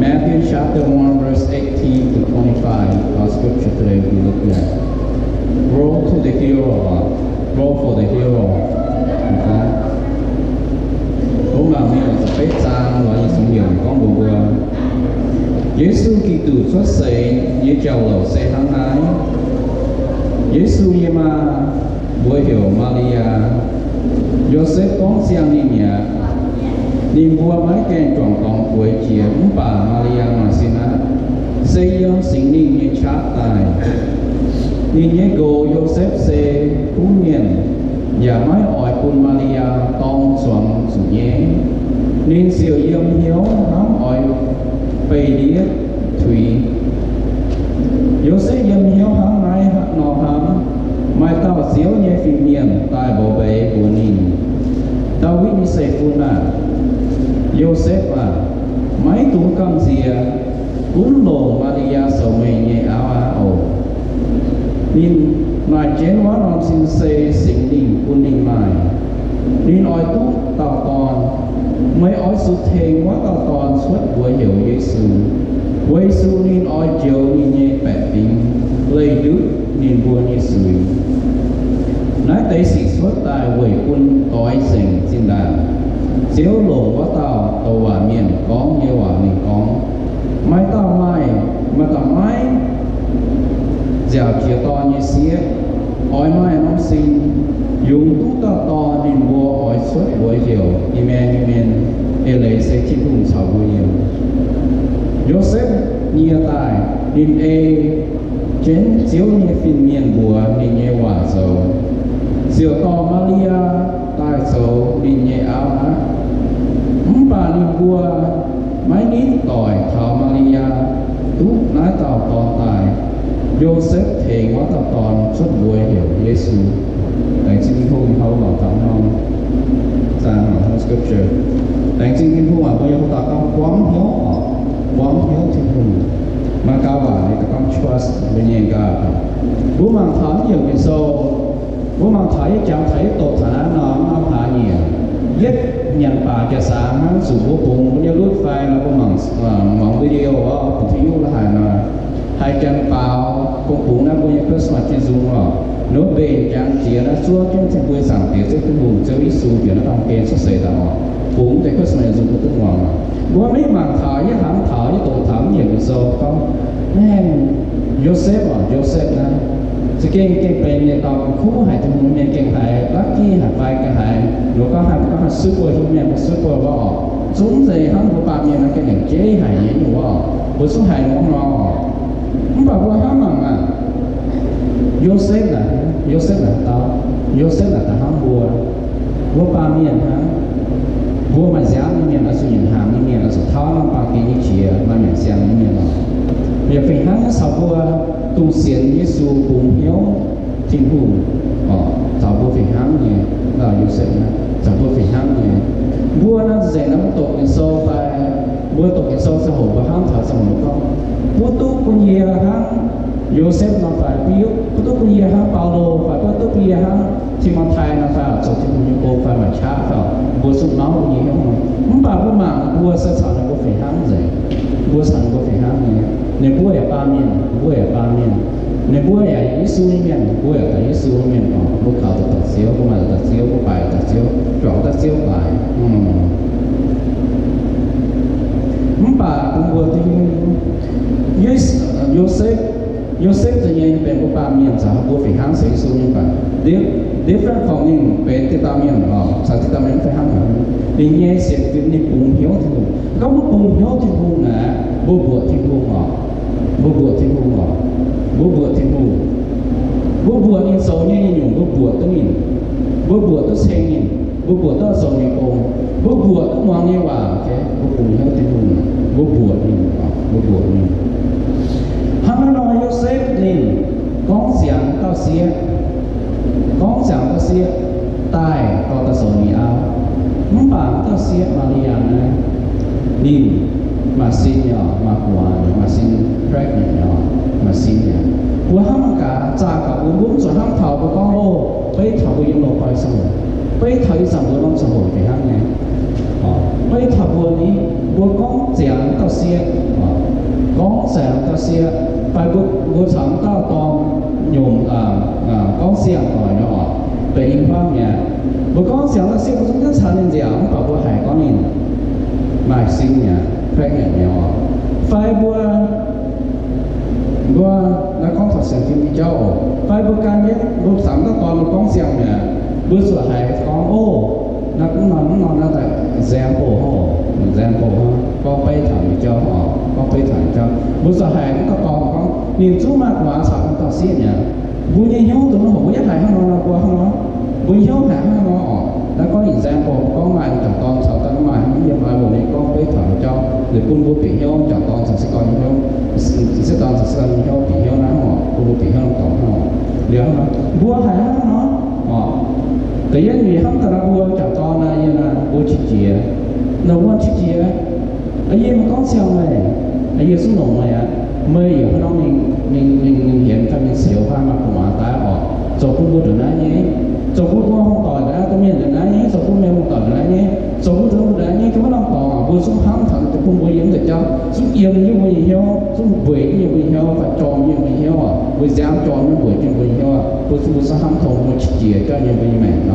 Matthew chapter 1 verse 18 to 25, our scripture today we look at. Roll to the hero, roll for the hero. Đúng là mình là phải sang loại sự nhiều con bùa bùa. Giêsu Kitô xuất世như châu lầu xe tháng ái. Giêsu như mà buổi hiểu Maria, Joseph con xiang đi nhà. Niềm vua mấy kèn tròn con cuối chia bà Maria mà xin á xây dựng sinh linh như chát tài nhìn nhé gồ Joseph se cú miền và mấy ỏi quân Maria tông xoắn sủ nhé nên siêu yếm hiếu hám ỏi bầy đĩa thủy Joseph yếm hiếu hám ngay hạt nọ hám mai tao xíu nhé phim miền tại bộ bệ của nhìn David đi xây phun à Joseph à mấy tuổi con dìa cún lồ Maria sầu mê nhẹ áo á ổ nên ngài chén hóa lòng xin xê sinh linh quân linh mài nên oi tú tàu toàn mấy oi sự thề hóa tàu toàn suốt buổi hiểu Giêsu buổi Giêsu nên oi chiều nên nhẹ bẻ tính lấy đứt nên vua như sủi nói tới sự suốt tại buổi quân tối sành xin đàn chiếu lộ quá tàu tàu hòa miền có như hòa miền có máy tàu mai mà tàu máy dẻo chia to như xía ỏi mai nó xin dùng tú tàu to nên vua ỏi suốt buổi chiều amen để lấy sẽ chinh hùng sau buổi chiều Joseph nhiều tài nên chén chiếu như phiên miền bùa nên như hòa dầu siêu to Maria tài dầu nên như áo á bà đi vua mấy nít tỏi thảo Maria tú nái tàu toàn tài Joseph thề hóa tàu toàn xuất buổi hiểu Giêsu đại chính hôn hậu bảo thảo non sang ở scripture đại chính hôn ở bây giờ ta có quán hiếu chính hôn mà cao bà này ta có trust bên nhà cả bố mang thảo nhiều cái sâu bố mang thấy chẳng thấy tổ thả nó thả nhiều nhất nhận bà cho sáng hắn sử vô cùng như lút phai là có mỏng video ở thí dụ là hai chân vào công cụ nó bây giờ Christmas trên Zoom rồi nó về chẳng chỉ là xua cái trên quê sản tiết cho cái vùng chơi ít xu chuyện nó trong kia xuất xảy ra họ cũng tại Christmas dùng cái tức ngoài mà bố mấy mảng thở với hãng thở với tổ thẩm nhiều cái số không nên Joseph nè sự cái bên này tao khú hay trong một miền kinh hay lucky hay vài cái hay rồi có super trong miền super võ xuống gì hắn của bạn miền cái này chế hay gì nữa của số hay nó ngon không bảo qua hắn mà Joseph là tao hắn vua ba miền hả vua mà giáo miền là sự nhận hàng miền là sự tháo nó bao cái như chia mà miền xem miền đó việc phải hắn sau vua tu xiên Giêsu cùng hiếu chính hùng cháu vua phải hắn nhỉ là Joseph nè cháu vua phải hắn nhỉ vua nó dạy nó tổ cái sâu phải vua tổ cái sâu sẽ hổ và hắn thở xong rồi con vua tu cũng nhiều hắn Joseph nó phải biết vua tu cũng nhiều hắn Paulo phải vua tu cũng nhiều hắn Timothy nó phải ở chỗ chính hùng như cô phải mà chả phải bùa sụp máu của nhiều không bà bùa mạng bùa sẽ sản là bùa phải hám gì bùa sản bùa phải hám này nếu bùa ở ba miền nếu bùa ở Giêsu miền bùa ở Giêsu miền đó bùa khảo được tật xíu bùa mà tật xíu bùa bài tật xíu chọn tật xíu bài không bà cũng bùa thì Joseph tự nhiênเป็นผู้ปาเมียนสาวผู้ฝีห้างเสียสูงไปdifferent from นี่เป็นที่ตาเมียนสาวที่ตาเมียนฝีห้างนี่เนี่ยเสียงที่นี่ปุ่งเหี้ยวที่ปุ่งก็ปุ่งเหี้ยวที่ปุ่งนะบัวที่ปุ่งบัวที่ปุ่งบัวที่ปุ่งบัวอินโซเนี่ยอยู่บัวตัวนี้บัวตัวเชงนี่บัวตัวโซนี่องบัวตัวมองนี่ว่าโอเคปุ่งเหี้ยวที่ปุ่งบัวนี่บัวนี่hắn nói Joseph nên con xiang tao xia tai tao ta sổ ni ao mắm bảng tao xia Maria này nên mà xin nhỏ mà quả mà xin pregnant nhỏ mà xin nhỏ của hắn cả cha cả uống rồi hắn thầu của con ô bây thầu của những lỗ quay xong bây thấy rằng của năm xã hội thì hắn này bây thầu của ní của con xiang tao xia phải bố sáng tao toàn dùng con xiang hỏi nó về in phong nhà bố con xiang là xiang cũng rất sáng nên gì ông bảo bố hải con nhìn mà xin nhà pregnant nhỏ phải bố là con thật sự phim châu phải bố can biết bố sáng tao toàn một con xiang nhà bố sửa hải con ô nó cũng nói là tại example con bay thẳng cho họ con bay thẳng cho bữa giờ hải cũng có con niềm chú mặt quả sao con tao xiết nhỉ vui như nhau tụi nó không có hải không nó qua không nó vui nhau hải không nó đã có example con mày chọn con sao tao mày không giờ mày bữa nay con bay thẳng cho để con vô bị nhau chọn con sẽ con nhau sẽ con sẽ nhau bị nhau nó họ con vô bị nhau tổng họ liệu nó vua hải không nó cái gì không ta vua chọn con là như là vua chỉ chia nó vua chỉ chia ở đây mà con sao này ở đây xuống nồng này mây ở đó mình hiện ra mình xỉu pha mà cũng mà tái họ cho cũng được đấy nhé cho cũng không tỏi đã có miền được đấy nhé cho cũng miền không tỏi đấy nhé cho cũng được đấy nhé chúng nó làm tỏi vừa xuống hám thẳng cho cũng vừa yếm được cho xuống yếm như vừa hiếu xuống vẩy như vừa hiếu phải tròn như vừa hiếu vừa dám tròn như vừa trên vừa hiếu vừa xuống hám thòng một chỉ cho như vừa mẹ nó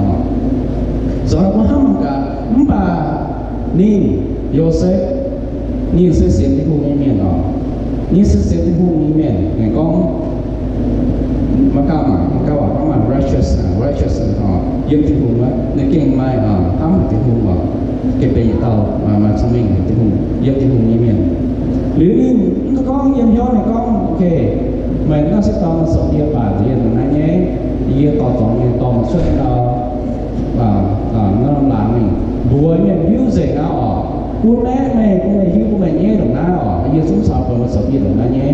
rồi nó có hám cả bà nín Joseph nín sẽ xiên cái vùng như miền đó nín sẽ xiên cái vùng như miền ngày con mà cao mà righteous họ dân cái vùng đó nó kinh mai thắm cái vùng đó cái bây tàu mà thông minh cái vùng dân cái vùng như miềnหรือนี่nó có dân gió này con ok mình nó sẽ to sổ địa bà thì nó nhé địa to xuất nó làm mình bùa nhận hữu gì nào cuốn nét này cũng này hữu của mình nhé đồng nào giờ xuống sọt rồi mà sọt gì đồng nào nhé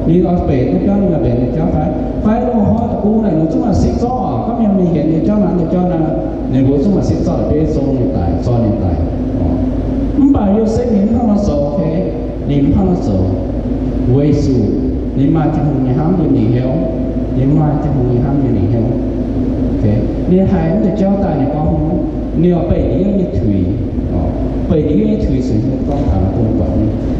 đi ở bể nó cho nên là bể này cho phải nó hoa cú này nó chúng là xịt gió có miếng mình hiện để cho nó để cho là nếu bố chúng là xịt gió để số hiện tại không phải yêu sẽ nín không nó sầu thế nín không nó sầu quay su nín mai thì hùng nhà hám như nỉ héo nín mai thì hùng nhà hám như nỉ héo ok nín hai nó để cho tài này con nếu bảy đi như thủy bảy đi như thủy sự con thả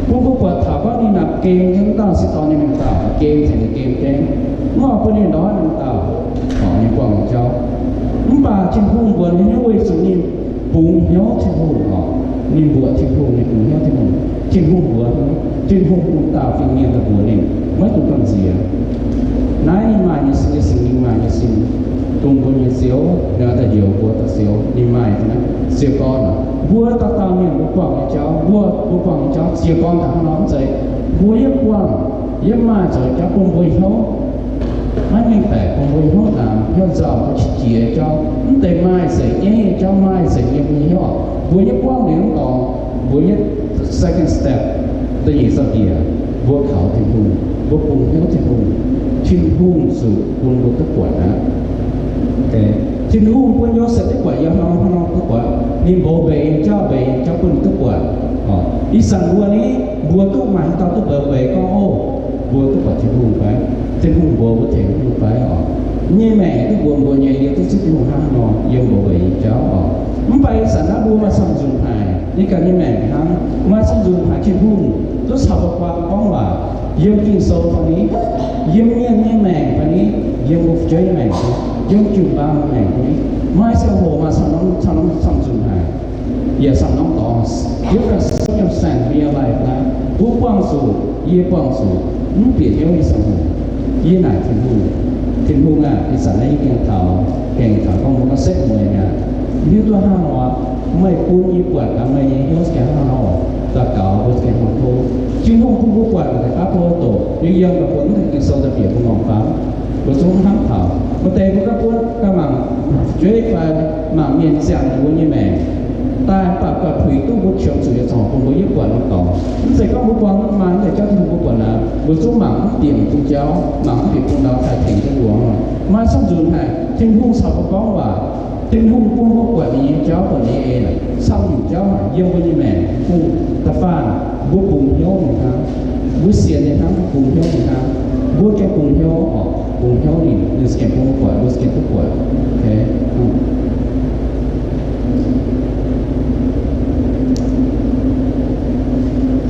cung quật thả có đi nạp game chúng ta sẽ to như mình tạo game thành game ngõ bên này đó mình tạo như quảng châu bà trên hùng buồn như quay sự nhìn bùng nhớ trên hùng nhìn buồn trên hùng nhìn bùng nhớ trên hùng tạo phiền nhiên tập buồn nhìn mất tụ cần gì nãy đi mà như xin tung punya siêu, dia ada jauh buat siêu, di mai tu siêu con, buat tak tahu ni buang jauh, buang jauh siêu con tak nắmใจ, buat buang, mai rồi cho con buổi hấu, mấy mình phải con buổi hấu làm, cho giàu có chia cho, tới mai sẽ nhé, cho mai sẽ nhé buổi hấu, buat buang ni còn, buat second step, tới gì sao kia, buat khảo thì hùng, buat hùng hấu thì hùng, chim hùng sự hùng buat tất quả đó. Thì nếu không quân sẽ kết quả do nó kết quả nên bố bề cho quân kết quả ý sản vua này vua kết mà tao kết bờ về con ô vua kết quả thì hùng phải thì hùng vua có thể không phải như mẹ cái vua nhảy đi cái sức hùng ha nó dân bố bề cháu phải sản đã bu mà sang dùng hài những cái như mẹ hắn mà sang dùng hài trên hung tôi sao qua con mà dương kinh sâu phần ní dương nhiên như mẹ phần ní dương một chơi mẹ dương chừng ba mẹ phần ní mai sau hồ mà sang nó sang dùng hài giờ sang nó tỏ different circumstance in your life là bố quang số ye quang số nó biệt theo như sang hồ ye này thiên hung à thì sản này kèn thảo con một cái set mười nhà như tôi ha nó mấy cuốn như quạt cả mấy như cái nó ta cạo với cái hoa thô chứ không cũng có quạt cái áp hoa tổ nhưng dân và quấn thì cái sâu đặc biệt của ngọn pháo của chúng hấp thảo mà tề của các cuốn các mảng chế và mảng miền sẹo của như mẹ ta bảo cả thủy tu bút trường chủ yếu trong cùng với những quạt nó tỏ sẽ có một quán mà để cho thêm một quạt là một số mảng điểm cung cháu mảng việc cung đào tại thành cái uống mà xong rồi này thiên hung sao có và thiên hung cũng có quạt như cháu còn như là xong những cháu mà dương với như mẹ hung ta phàn vô cùng hiếu người ta vô xiên người ta cùng hiếu người ta vô cái cùng hiếu thì được xem cũng quạt được xem cũng quạt ok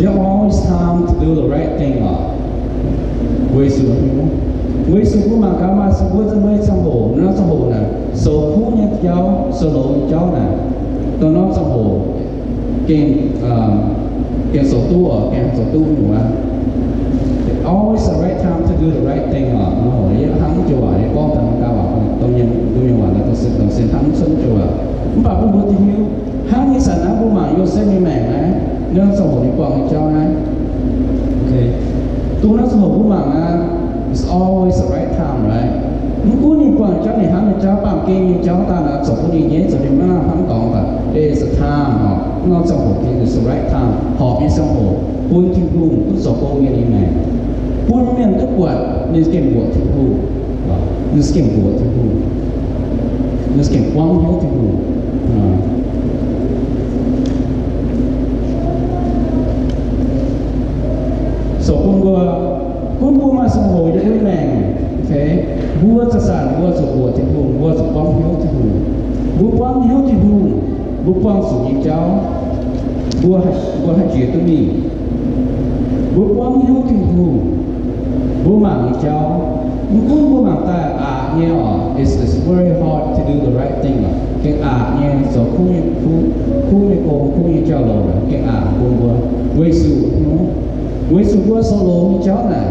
There's always time to do the right thing. Với sự của mà cả mà sự của dân với trong hồ nó trong hồ này số phú nhất cháu số lộ cháu này tôi nói trong hồ kiện số tu ở kiện số tu nữa always the right time to do the right thing nó hỏi hắn chùa để con thằng cao bảo tôi nhân là tôi sẽ thắng sân chùa không bảo cũng bố hiếu hắn như sản áp của mạng yêu sẽ như mẹ này nên trong hồ đi quảng cho này ok tôi nói trong hồ của mạng it's always the right time right cú ni quảng cho này hắn cháu bằng kinh như cháu ta là chỗ cú ni nhé chỗ này nó hắn còn là it is the time nó trong hồ kia is the right time họ biết trong hồ quân thiên hùng cũng số cô nghe đi này quân miền tức quật nên kiếm của thiên hùng nên kiếm của thiên hùng nên kiếm quang hiếu thiên hùng số quân vua mà sông hồ cho đôi nàng thế vua cho sản vua cho của thiên hùng vua cho quang hiếu thiên hùng vua quang hiếu thiên hùng vua quang sử dụng cháu vua hay chuyện tôi đi vua quang hiếu thiên hùng vua mạng cháu vua mạng ta nhé it's very hard to do the right thing cái nhé so khu như cháu rồi cái vua với sự vua solo như cháu này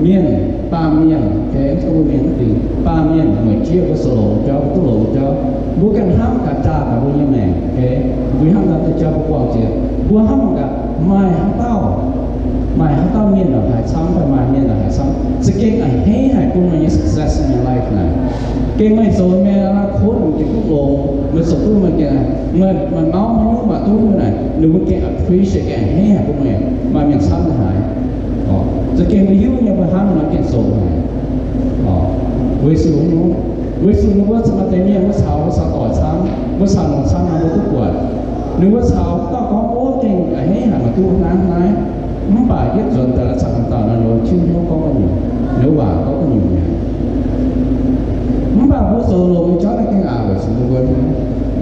miền ba miền cái không miền thì ba miền mới chia với solo cháu tôi lộ cháu vua cần ham cả cha cả vua như mẹ cái vì ham là tôi cháu có quan chuyện vua ham cả mai ham tao miền là hải sáng và mai miền là hải sáng sự kiện này hết hải quân là những success in your life này cái mấy số mẹ là khốn một cái quốc lộ mà số tôi mà cái mà máu mà tôi như này nếu mà cái appreciate cái hết hải quân này mà miền sáng là hải sự kiện với yêu nhau và ham là cái số này với sự nó có sự mà tên miền với sao tỏi sáng với sao nó sáng là tôi quật nếu với sao tao có bố tình cái hết hải mà tôi nắng này không phải biết dần ta là sản tạo là rồi chứ nếu có nhiều nếu bà có nhiều nhà không phải bố solo với cháu là cái rồi sự quên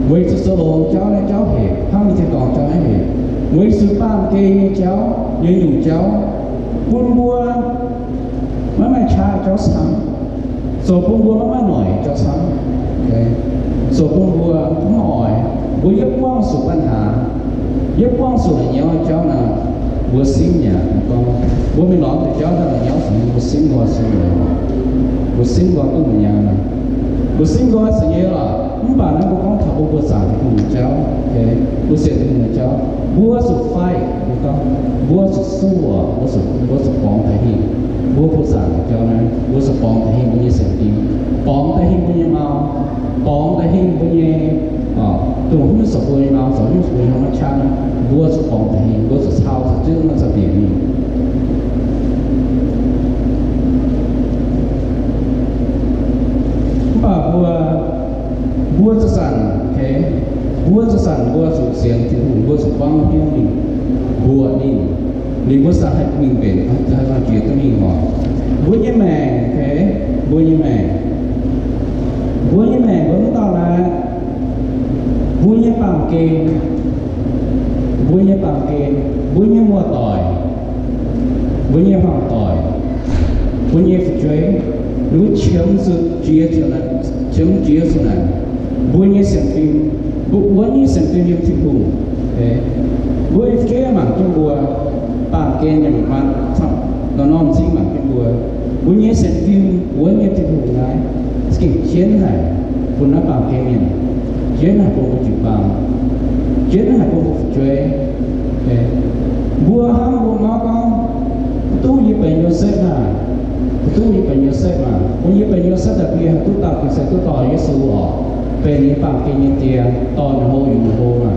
với sự solo cháu là cháu hệ không thì còn cháu ấy hệ với sự ba kê cháu như nhung cháu buôn bua mấy mày cha cháu sáng số buôn bua mấy nổi cháu sáng số buôn bua cũng hỏi với giúp quang sựปัญหาgiúp quang sự là nhau cháu là bữa xin nhà con bố mình nói thì cháu là nhau phải bữa xin qua cũng nhà này bữa xin qua sẽ nhớ là không phải nó có con thảo bữa sáng thì cùng cháu cái bữa sẽ thì cùng cháu bữa sự fight bữa sự xua bữa sự bóng thể hiện bữa sáng cháu này bữa sự bóng thể hiện bao nhiêu sự tim bóng thể hiện bao nhiêu màu bóng thể hiện bao nhiêu tôi không biết số người nào số người không có chăng vua sự bóng thể hiện vua sự sao sự trước nó sẽ biển đi và vua cho sản thế vua cho sản vua sự xiên thì vua sự băng hiếu đi vua đi vua sản hạnh mình về hay là chuyện tôi đi họ vua như mẹ thế vua như mẹ vẫn tao là vua như bà kê bữa nhé bằng kê bữa nhé mua tỏi bữa nhé hoàng tỏi bữa nhé phải chơi lúc chiếm sự chia cho nó chiếm chia cho nó bữa nhé xem phim bữa nhé xem phim như phim hùng bữa nhé chơi mà trong bùa bằng kê nhà mình nó non xinh mà trong bùa bữa nhé xem phim bữa nhé phim hùng này cái chiến này bữa nó bằng kê mình chiến này cũng chịu bằng chiến này cũng chơi bùa ham bùa nó con tu như vậy nhiều sẽ mà tu như vậy nhiều sẽ mà cũng như vậy nhiều sẽ đặc biệt tu tập thì sẽ tu tỏi cái sự ở về những bằng cái như tiền toàn hồ dùng hồ mà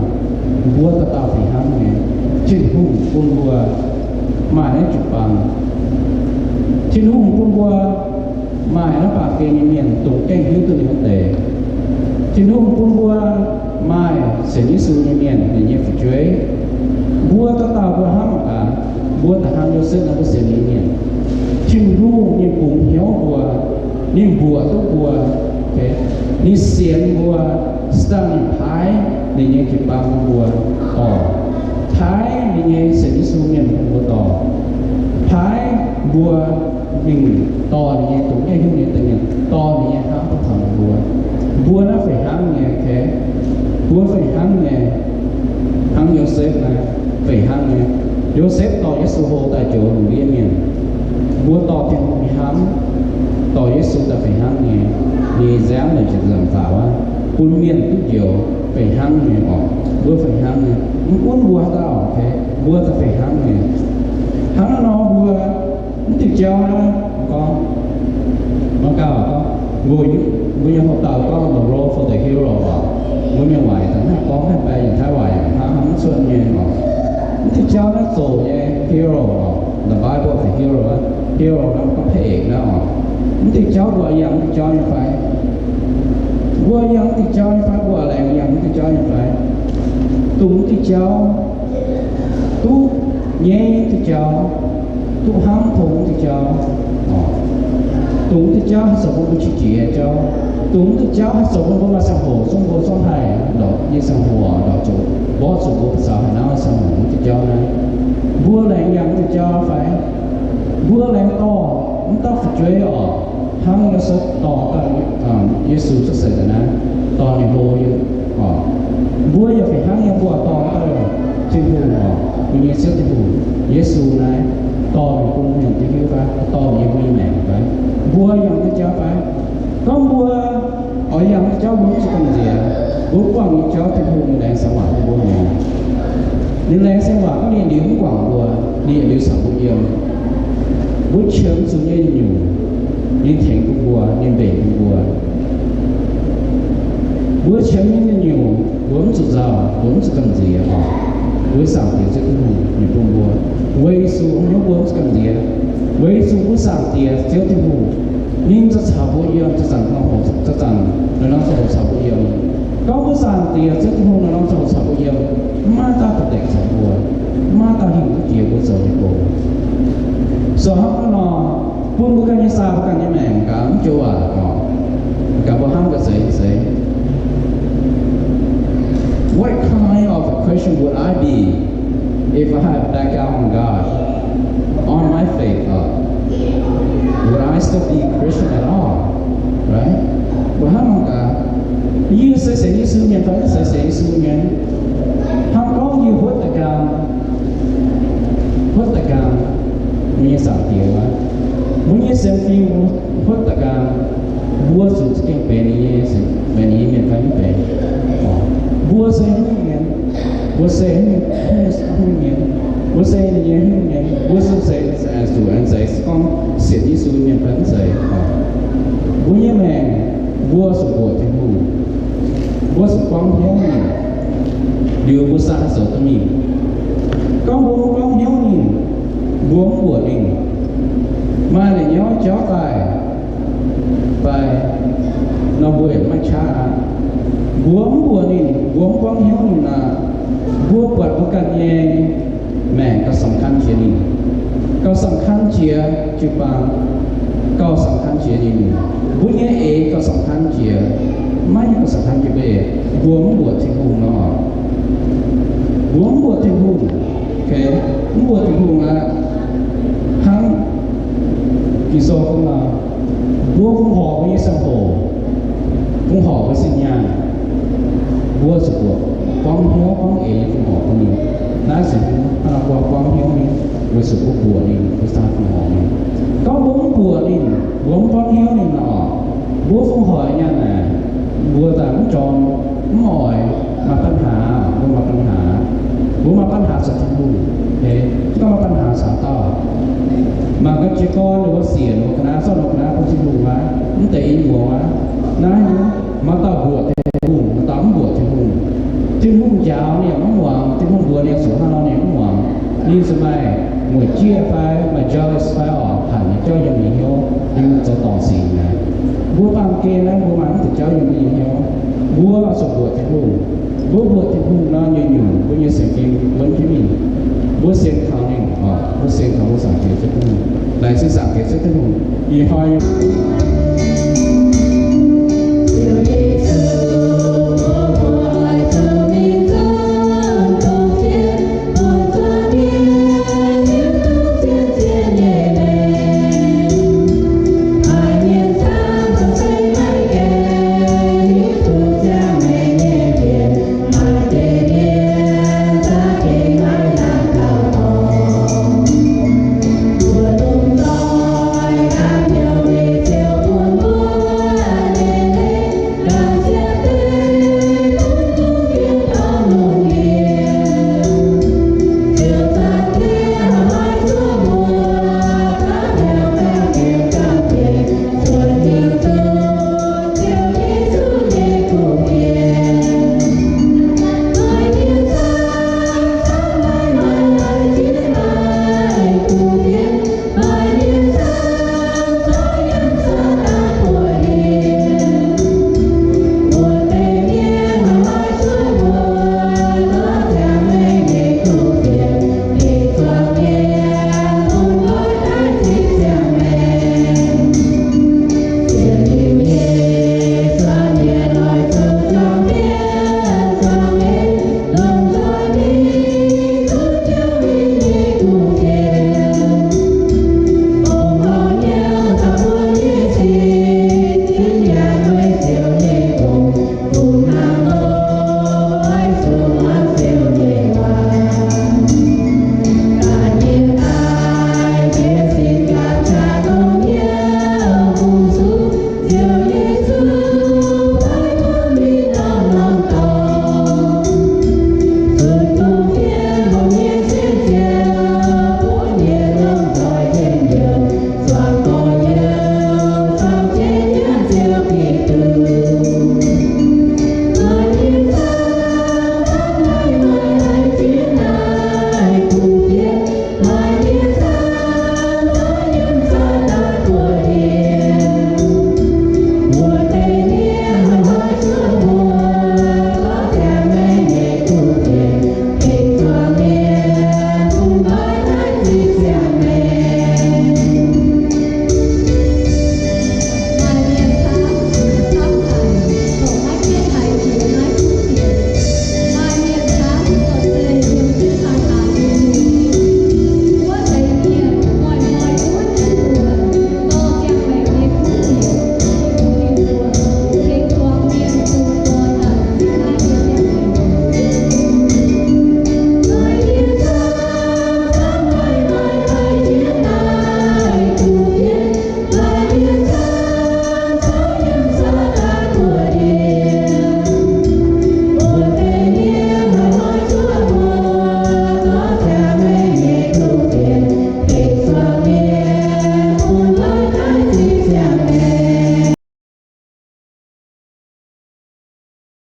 bùa ta tạo thì ham này trên hùng quân bùa mà nó chụp bằng trên hùng quân bùa mà nó bằng cái như miền tổ canh hiếu từ những tệ trên hùng quân bùa mà sẽ như sự như miền để như phải chơi bùa ta tạo bùa ham cả bùa ta ham nhiều sức nó có sẽ như miền trên hùng như cùng hiếu bùa như bùa tốt bùa như xiên bùa stang thái để như chụp bằng bùa thái để như sẽ như sự miền bùa tỏ thái bùa mình to thì nghe cũng nghe hương nghe tự nhiên to thì nghe hám thằng bùa nó phải hám nghe thế bùa phải hám nghe hám Joseph này phải hám nghe Joseph to Giêsu hồ tại chỗ hùng yên miền bùa to thì hùng hám to Giêsu ta phải hám nghe vì dám là chỉ làm phảo á quân miền tức nhiều phải hám nghe bùa phải hám nghe quân bùa tao thế bùa ta phải hám nghe hám nó bùa thì treo con nó cao con ngồi bây giờ học tàu con là role for the hero ngồi nhà ngoài thằng này con hay bay nhìn thái hoài hắn xuân như mà thì treo nó sổ như hero the Bible of the hero nó có thể đó thì treo vừa dặn thì cho như phải vừa dặn thì cho như phải vừa lại dặn thì cho như phải tụng thì treo tu nhé thì treo tu ham thùng thì cho tụng thì cho sầu bông chỉ cho tụng thì cho sầu bông là sang hồ sông hồ sông hải đỏ như sang hồ đỏ chỗ bó sầu bông sao hải nào sang hồ thì cho này vua lệnh nhắm thì cho phải vua lệnh to chúng ta phải chơi ở hăng nó sẽ to cần Giêsu sẽ xảy ra này to như hồ như vua giờ phải hăng như vua to tới trên hồ như sẽ trên hồ Giêsu này to thì cũng nhận cái thứ phải to như vui mẹ phải vua nhận cái cháu phải con vua ở nhận cái cháu muốn chỉ cần gì bố quăng cái cháu thì hùng đang sống ở vua nhà nhưng đang sống ở có đi điếu quảng vua đi điếu sống của yêu bố chớm xuống như nhiều như thành của vua như bể của vua bố chớm như nhiều vốn sự giàu vốn sự cần gì bố sản tiền cho cái hùng như con vua với số nhớ vốn cần gì với số bố sản tiền thiếu thì hùng nhưng cho sao bố yêu cho rằng nó hùng cho rằng nó sẽ sao bố yêu có bố sản tiền thiếu thì hùng nó sẽ sao bố yêu mà ta tập để sao bố mà ta hiểu cái gì bố sợ thì bố so hấp nó buông bukan như sao bukan như mẹ cảm chúa cả bố ham cái gì what kind of a Christian would I be if I had back out on God, on my faith? Would I still be a Christian at all? Right? Well, how long you say you soon yet, I say you soon yet. How long you put the gun? When you start here, when you say you put the gun, vua sự cái bề này sẽ bề này miền phải bề vua sẽ hướng nhận vua sẽ hướng nhận vua sẽ như hướng nhận vua sẽ chủ anh sẽ con sẽ đi xuống miền phải sẽ vua như mẹ vua sự bộ thiên hùng vua sự quang hiếu nhìn điều vua sáng sở tâm nhìn con vua quang hiếu nhìn vua của mình mà để nhớ chó tài phải nó buổi mà cha buôngนี่buông quang hiếuนี่นะบัวเปิดประกันเองแม่ก็สำคัญเชียนี่ก็สำคัญเชียจุบังก็สำคัญเชียนี่บุญเอก็สำคัญเชียไม่ก็สำคัญจุเบบัวที่หูเนาะ muốn bùa thiên hùng cái bùa thiên hùng là hắn kỳ số không là bùa cũng họ với sang hồ cũng họ với sinh nhà bùa sự bùa quang hiếu quang ế cũng họ cũng nhiều nói sự quang hiếu này với sự bùa này với sao cũng họ này có bốn bùa đi bốn quang hiếu này nọ bùa không hỏi nha nè bùa ta cũng tròn cũng hỏi màปัญหาบนมาปัญหาบุมาปัญหาสัตว์บุญเฮ้ก็มาปัญหาสาต่อมาก็เจ้าก้อนหรือว่าเสียนหรือคณะซ่อนหรือคณะคนที่บุญวะมันแต่อินหัววะนะมาต่อบวชบุญมาต่อบวชที่บุญที่บุญยาวเนี่ยมันหวังที่บุญบัวเนี่ยสูงห้าเราเนี่ยมันหวังนี่สมัยหมวยเจี๊ยบไปมาเจอสไปออกผ่านเจ้ายังมีเหี้ยวยังจะต่อสิ่งนะบัวบางเกณฑ์นะบัวมันถึงเจ้ายังมีเหี้ยวบัวมาสมบวชที่บุญbố bố thì hùng nó như nhủ bố như sẽ kim vẫn cái mình bố xem khảo này bố xem khảo bố sản kế chất hùng lại sẽ sản kế chất hùng y hoa